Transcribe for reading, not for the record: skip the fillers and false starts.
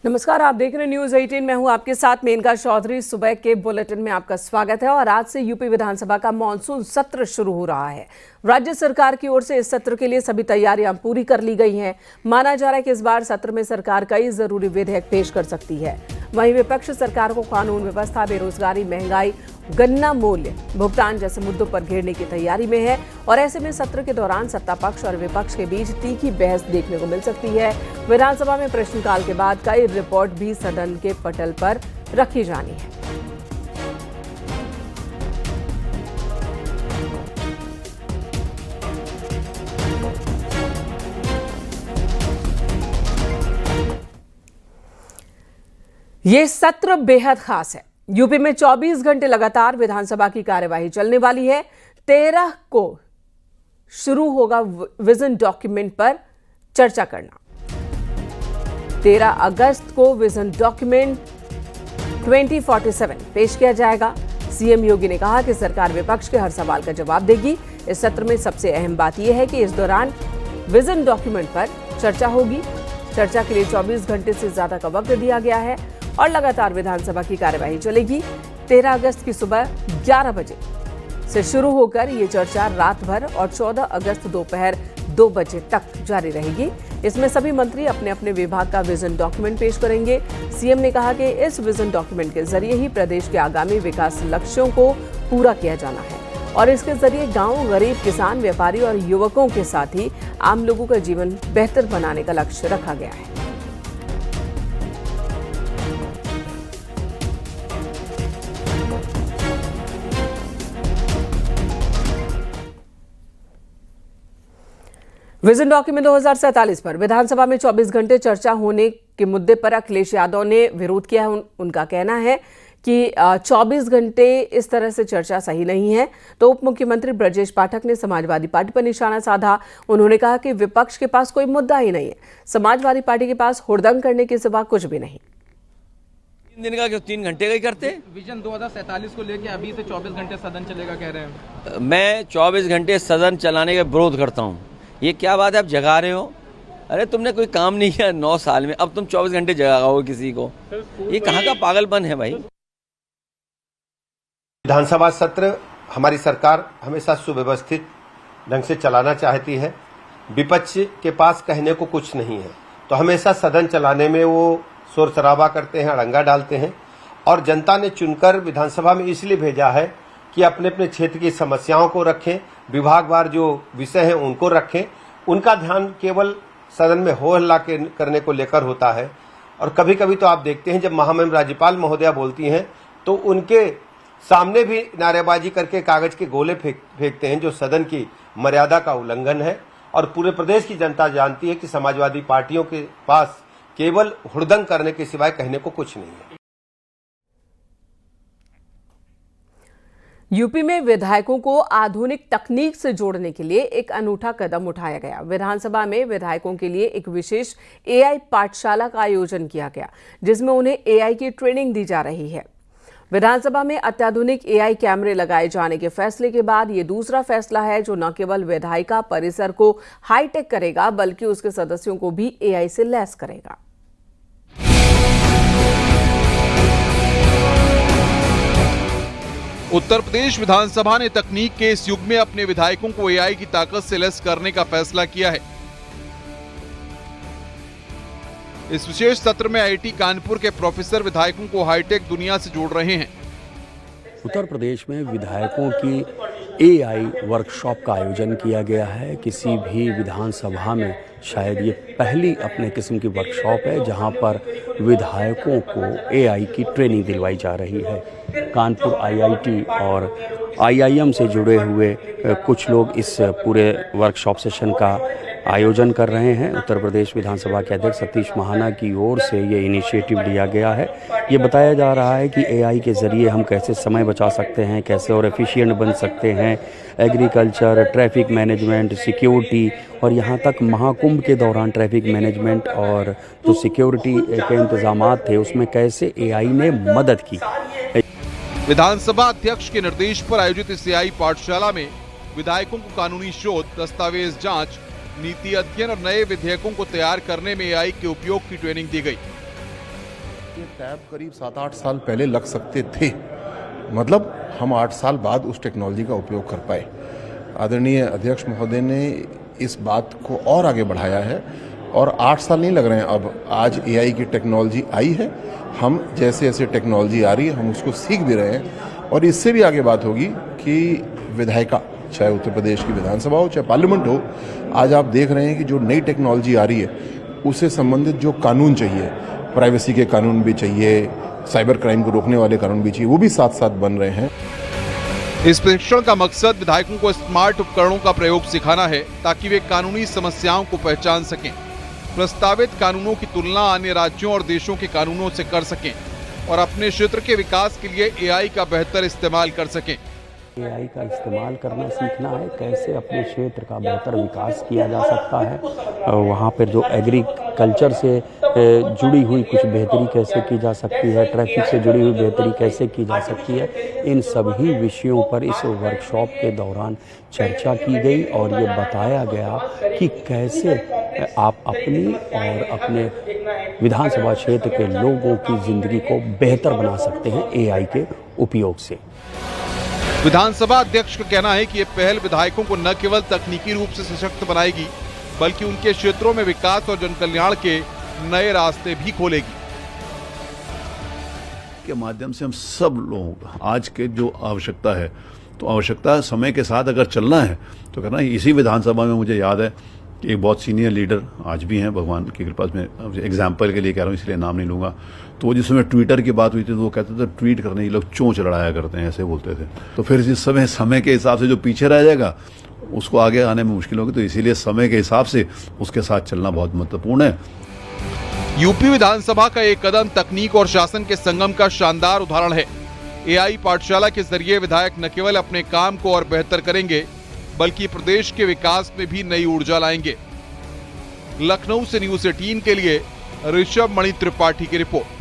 नमस्कार, आप देख रहे हैं न्यूज 18। मैं हूं आपके साथ मेनका चौधरी। सुबह के बुलेटिन में आपका स्वागत है। और आज से यूपी विधानसभा का मानसून सत्र शुरू हो रहा है। राज्य सरकार की ओर से इस सत्र के लिए सभी तैयारियां पूरी कर ली गई हैं। माना जा रहा है कि इस बार सत्र में सरकार कई जरूरी विधेयक पेश कर सकती है। वहीं विपक्ष सरकार को कानून व्यवस्था, बेरोजगारी, महंगाई, गन्ना मूल्य भुगतान जैसे मुद्दों पर घेरने की तैयारी में है। और ऐसे में सत्र के दौरान सत्ता पक्ष और विपक्ष के बीच तीखी बहस देखने को मिल सकती है। विधानसभा में प्रश्नकाल के बाद कई रिपोर्ट भी सदन के पटल पर रखी जानी है। ये सत्र बेहद खास है। यूपी में 24 घंटे लगातार विधानसभा की कार्यवाही चलने वाली है। 13 को शुरू होगा विजन डॉक्यूमेंट पर चर्चा करना। 13 अगस्त को विजन डॉक्यूमेंट 2047 पेश किया जाएगा। सीएम योगी ने कहा कि सरकार विपक्ष के हर सवाल का जवाब देगी। इस सत्र में सबसे अहम बात यह है कि इस दौरान विजन डॉक्यूमेंट पर चर्चा होगी। चर्चा के लिए 24 घंटे से ज्यादा का वक्त दिया गया है और लगातार विधानसभा की कार्यवाही चलेगी। 13 अगस्त की सुबह 11 बजे से शुरू होकर ये चर्चा रात भर और 14 अगस्त दोपहर 2 बजे तक जारी रहेगी। इसमें सभी मंत्री अपने अपने विभाग का विजन डॉक्यूमेंट पेश करेंगे। सीएम ने कहा कि इस विजन डॉक्यूमेंट के जरिए ही प्रदेश के आगामी विकास लक्ष्यों को पूरा किया जाना है और इसके जरिए गांव, गरीब, किसान, व्यापारी और युवकों के साथ ही आम लोगों का जीवन बेहतर बनाने का लक्ष्य रखा गया है। विजन डॉक्यूमेंट 2047 पर विधानसभा में 24 घंटे चर्चा होने के मुद्दे पर अखिलेश यादव ने विरोध किया है। उनका कहना है कि 24 घंटे इस तरह से चर्चा सही नहीं है। तो उप मुख्यमंत्री ब्रजेश पाठक ने समाजवादी पार्टी पर निशाना साधा। उन्होंने कहा कि विपक्ष के पास कोई मुद्दा ही नहीं है। समाजवादी पार्टी के पास हुड़दंग करने के सिवा कुछ भी नहीं। 3 दिन का क्यों 3 घंटे का ही करते? विजन 2047 को लेके अभी से 24 घंटे सदन चलेगा कह रहे हैं। मैं 24 घंटे सदन चलाने का विरोध करता हूँ। ये क्या बात है, आप जगा रहे हो? अरे तुमने कोई काम नहीं किया 9 साल में, अब तुम 24 घंटे जगाओ किसी को? ये कहाँ का पागलपन है भाई? विधानसभा सत्र हमारी सरकार हमेशा सुव्यवस्थित ढंग से चलाना चाहती है। विपक्ष के पास कहने को कुछ नहीं है, तो हमेशा सदन चलाने में वो शोर शराबा करते हैं, अड़ंगा डालते हैं। और जनता ने चुनकर विधानसभा में इसलिए भेजा है कि अपने अपने क्षेत्र की समस्याओं को रखें, विभागवार जो विषय हैं उनको रखें। उनका ध्यान केवल सदन में हो हल्ला करने को लेकर होता है। और कभी कभी तो आप देखते हैं जब महामहिम राज्यपाल महोदया बोलती हैं तो उनके सामने भी नारेबाजी करके कागज के गोले फेंकते हैं, जो सदन की मर्यादा का उल्लंघन है। और पूरे प्रदेश की जनता जानती है कि समाजवादी पार्टियों के पास केवल हुड़दंग करने के सिवाय कहने को कुछ नहीं है। यूपी में विधायकों को आधुनिक तकनीक से जोड़ने के लिए एक अनूठा कदम उठाया गया। विधानसभा में विधायकों के लिए एक विशेष एआई पाठशाला का आयोजन किया गया, जिसमें उन्हें एआई की ट्रेनिंग दी जा रही है। विधानसभा में अत्याधुनिक एआई कैमरे लगाए जाने के फैसले के बाद ये दूसरा फैसला है जो न केवल विधायिका परिसर को हाईटेक करेगा, बल्कि उसके सदस्यों को भी एआई से लैस करेगा। उत्तर प्रदेश विधानसभा ने तकनीक के इस युग में अपने विधायकों को एआई की ताकत से लैस करने का फैसला किया है। इस विशेष सत्र में आईआईटी कानपुर के प्रोफेसर विधायकों को हाईटेक दुनिया से जोड़ रहे हैं। उत्तर प्रदेश में विधायकों की एआई वर्कशॉप का आयोजन किया गया है। किसी भी विधानसभा में शायद ये पहली अपने किस्म की वर्कशॉप है जहां पर विधायकों को एआई की ट्रेनिंग दिलवाई जा रही है। कानपुर आईआईटी और आईआईएम से जुड़े हुए कुछ लोग इस पूरे वर्कशॉप सेशन का आयोजन कर रहे हैं। उत्तर प्रदेश विधानसभा के अध्यक्ष सतीश महाना की ओर से ये इनिशिएटिव लिया गया है। ये बताया जा रहा है कि एआई के ज़रिए हम कैसे समय बचा सकते हैं, कैसे और एफिशिएंट बन सकते हैं। एग्रीकल्चर, ट्रैफिक मैनेजमेंट, सिक्योरिटी और यहाँ तक महाकुंभ के दौरान ट्रैफिक मैनेजमेंट और जो सिक्योरिटी के इंतजामात थे उसमें कैसे एआई ने मदद की। विधानसभा अध्यक्ष के निर्देश पर आयोजित इस एआई पाठशाला में विधायकों को कानूनी शोध, दस्तावेज जांच, नीति अध्ययन और नए विधेयकों को तैयार करने में एआई के उपयोग की ट्रेनिंग दी गई। ये टैब करीब 7-8 साल पहले लग सकते थे, मतलब हम 8 साल बाद उस टेक्नोलॉजी का उपयोग कर पाए। आदरणीय अध्यक्ष महोदय ने इस बात को और आगे बढ़ाया है और 8 साल नहीं लग रहे हैं। अब आज AI की टेक्नोलॉजी आई है, हम जैसे जैसे टेक्नोलॉजी आ रही है हम उसको सीख भी रहे हैं और इससे भी आगे बात होगी कि विधायिका, चाहे उत्तर प्रदेश की विधानसभा हो चाहे पार्लियामेंट हो, आज आप देख रहे हैं कि जो नई टेक्नोलॉजी आ रही है उससे संबंधित जो कानून चाहिए, प्राइवेसी के कानून भी चाहिए, साइबर क्राइम को रोकने वाले कानून भी चाहिए, वो भी साथ साथ बन रहे हैं। इस प्रशिक्षण का मकसद विधायकों को स्मार्ट उपकरणों का प्रयोग सिखाना है ताकि वे कानूनी समस्याओं को पहचान सकें, प्रस्तावित कानूनों की तुलना अन्य राज्यों और देशों के कानूनों से कर सकें और अपने क्षेत्र के विकास के लिए AI का बेहतर इस्तेमाल कर सकें। AI का इस्तेमाल करना सीखना है, कैसे अपने क्षेत्र का बेहतर विकास किया जा सकता है, वहाँ पर जो एग्रीकल्चर से जुड़ी हुई कुछ बेहतरी कैसे की जा सकती है, ट्रैफिक से जुड़ी हुई बेहतरी कैसे की जा सकती है, इन सभी विषयों पर इस वर्कशॉप के दौरान चर्चा की गई और ये बताया गया कि कैसे आप अपनी और अपने विधानसभा क्षेत्र के लोगों की जिंदगी को बेहतर बना सकते हैं AI के उपयोग से। विधानसभा अध्यक्ष का कहना है कि ये पहल विधायकों को न केवल तकनीकी रूप से सशक्त बनाएगी बल्कि उनके क्षेत्रों में विकास और जनकल्याण के नए रास्ते भी खोलेगी। के माध्यम से हम सब लोग आज के जो आवश्यकता है, तो आवश्यकता समय के साथ अगर चलना है तो करना। इसी विधानसभा में मुझे याद है कि एक बहुत सीनियर लीडर आज भी हैं, भगवान की कृपा से, मैं एग्जाम्पल के लिए कह रहा हूँ इसलिए नाम नहीं लूंगा, तो जिस समय ट्विटर की बात हुई थी तो वो कहते थे ट्वीट करने ये लोग चोंच लड़ाया करते हैं, ऐसे बोलते थे। तो फिर जिस समय के हिसाब से जो पीछे रह जाएगा उसको आगे आने में मुश्किल होगी, तो इसीलिए समय के हिसाब से उसके साथ चलना बहुत महत्वपूर्ण है। यूपी विधानसभा का एक कदम तकनीक और शासन के संगम का शानदार उदाहरण है। AI पाठशाला के जरिए विधायक न केवल अपने काम को और बेहतर करेंगे बल्कि प्रदेश के विकास में भी नई ऊर्जा लाएंगे। लखनऊ से News 18 के लिए ऋषभ मणि त्रिपाठी की रिपोर्ट।